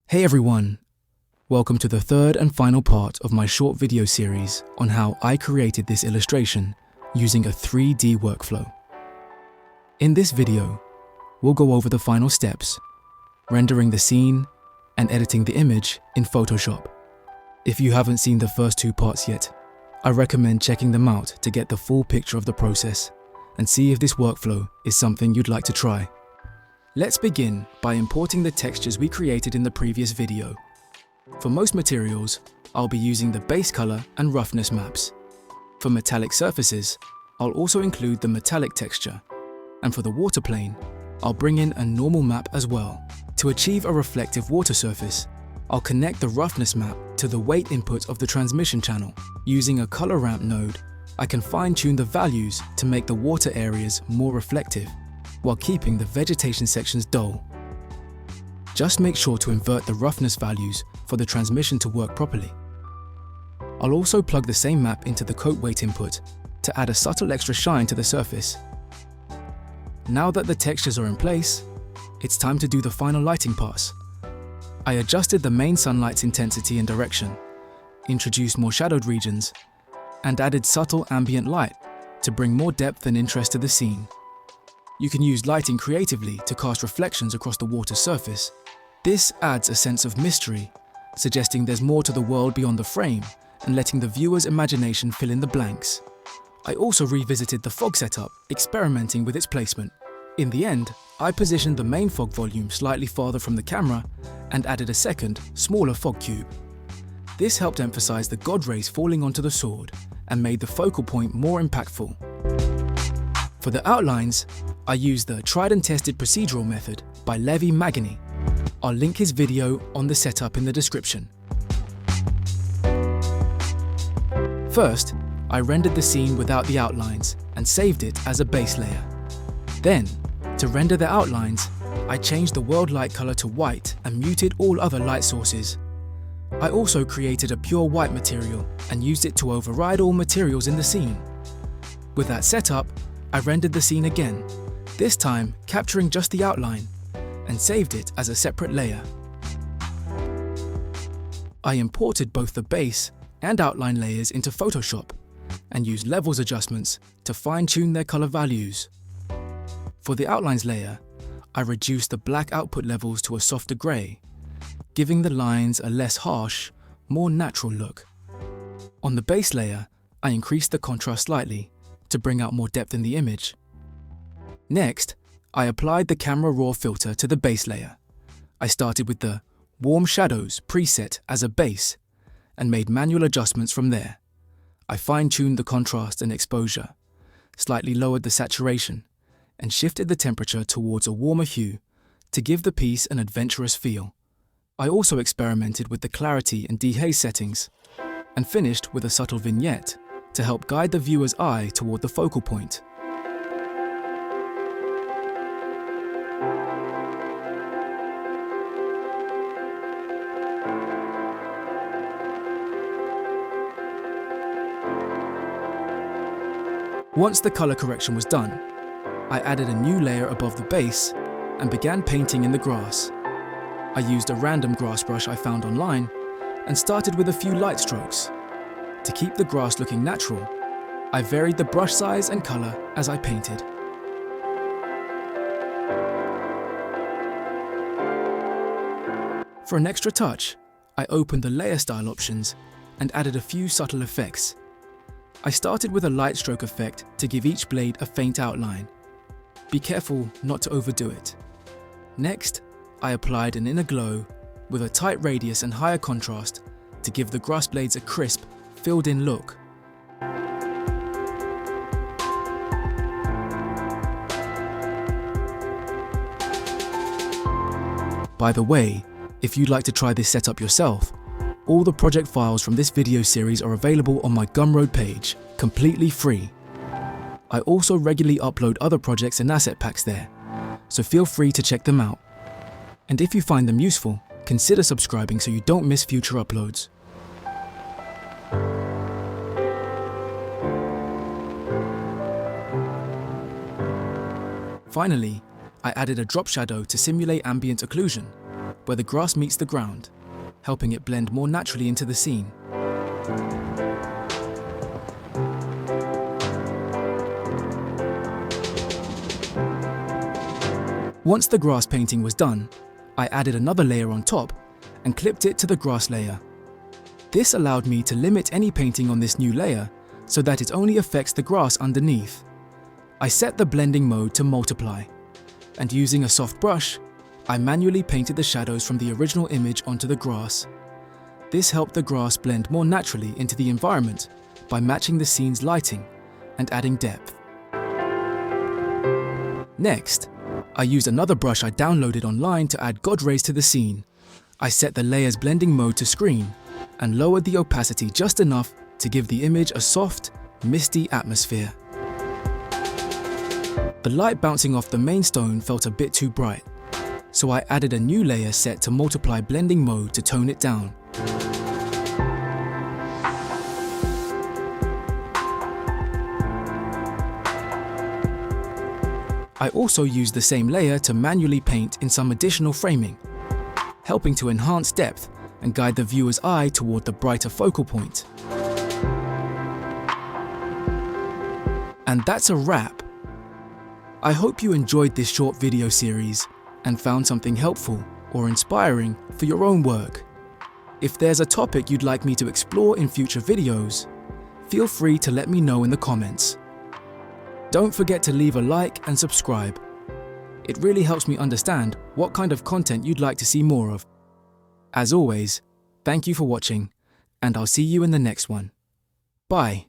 Hey everyone, welcome to the third and final part of my short video series on how I created this illustration using a 3D workflow. In this video, we'll go over the final steps, rendering the scene and editing the image in Photoshop. If you haven't seen the first two parts yet, I recommend checking them out to get the full picture of the process and see if this workflow is something you'd like to try. Let's begin by importing the textures we created in the previous video. For most materials, I'll be using the base color and roughness maps. For metallic surfaces, I'll also include the metallic texture. And for the water plane, I'll bring in a normal map as well. To achieve a reflective water surface, I'll connect the roughness map to the weight input of the transmission channel. Using a color ramp node, I can fine-tune the values to make the water areas more reflective, while keeping the vegetation sections dull. Just make sure to invert the roughness values for the transmission to work properly. I'll also plug the same map into the coat weight input to add a subtle extra shine to the surface. Now that the textures are in place, it's time to do the final lighting pass. I adjusted the main sunlight's intensity and direction, introduced more shadowed regions, and added subtle ambient light to bring more depth and interest to the scene. You can use lighting creatively to cast reflections across the water's surface. This adds a sense of mystery, suggesting there's more to the world beyond the frame and letting the viewer's imagination fill in the blanks. I also revisited the fog setup, experimenting with its placement. In the end, I positioned the main fog volume slightly farther from the camera and added a second, smaller fog cube. This helped emphasize the godrays falling onto the sword and made the focal point more impactful. For the outlines, I used the tried and tested procedural method by Levi Magany. I'll link his video on the setup in the description. First, I rendered the scene without the outlines and saved it as a base layer. Then, to render the outlines, I changed the world light color to white and muted all other light sources. I also created a pure white material and used it to override all materials in the scene. With that setup, I rendered the scene again, this time capturing just the outline, and saved it as a separate layer. I imported both the base and outline layers into Photoshop and used levels adjustments to fine-tune their color values. For the outlines layer, I reduced the black output levels to a softer gray, giving the lines a less harsh, more natural look. On the base layer, I increased the contrast slightly to bring out more depth in the image. Next, I applied the camera raw filter to the base layer. I started with the warm shadows preset as a base and made manual adjustments from there. I fine-tuned the contrast and exposure, slightly lowered the saturation, and shifted the temperature towards a warmer hue to give the piece an adventurous feel. I also experimented with the clarity and dehaze settings and finished with a subtle vignette to help guide the viewer's eye toward the focal point. Once the color correction was done, I added a new layer above the base and began painting in the grass. I used a random grass brush I found online and started with a few light strokes. To keep the grass looking natural, I varied the brush size and color as I painted. For an extra touch, I opened the layer style options and added a few subtle effects. I started with a light stroke effect to give each blade a faint outline. Be careful not to overdo it. Next, I applied an inner glow with a tight radius and higher contrast to give the grass blades a crisp, filled-in look. By the way, if you'd like to try this setup yourself, all the project files from this video series are available on my Gumroad page, completely free. I also regularly upload other projects and asset packs there, so feel free to check them out. And if you find them useful, consider subscribing so you don't miss future uploads. Finally, I added a drop shadow to simulate ambient occlusion, where the grass meets the ground, helping it blend more naturally into the scene. Once the grass painting was done, I added another layer on top and clipped it to the grass layer. This allowed me to limit any painting on this new layer so that it only affects the grass underneath. I set the blending mode to multiply, and using a soft brush, I manually painted the shadows from the original image onto the grass. This helped the grass blend more naturally into the environment by matching the scene's lighting and adding depth. Next, I used another brush I downloaded online to add godrays to the scene. I set the layer's blending mode to screen and lowered the opacity just enough to give the image a soft, misty atmosphere. The light bouncing off the main stone felt a bit too bright, so I added a new layer set to multiply blending mode to tone it down. I also used the same layer to manually paint in some additional framing, helping to enhance depth and guide the viewer's eye toward the brighter focal point. And that's a wrap. I hope you enjoyed this short video series and found something helpful or inspiring for your own work. If there's a topic you'd like me to explore in future videos, feel free to let me know in the comments. Don't forget to leave a like and subscribe. It really helps me understand what kind of content you'd like to see more of. As always, thank you for watching, and I'll see you in the next one. Bye.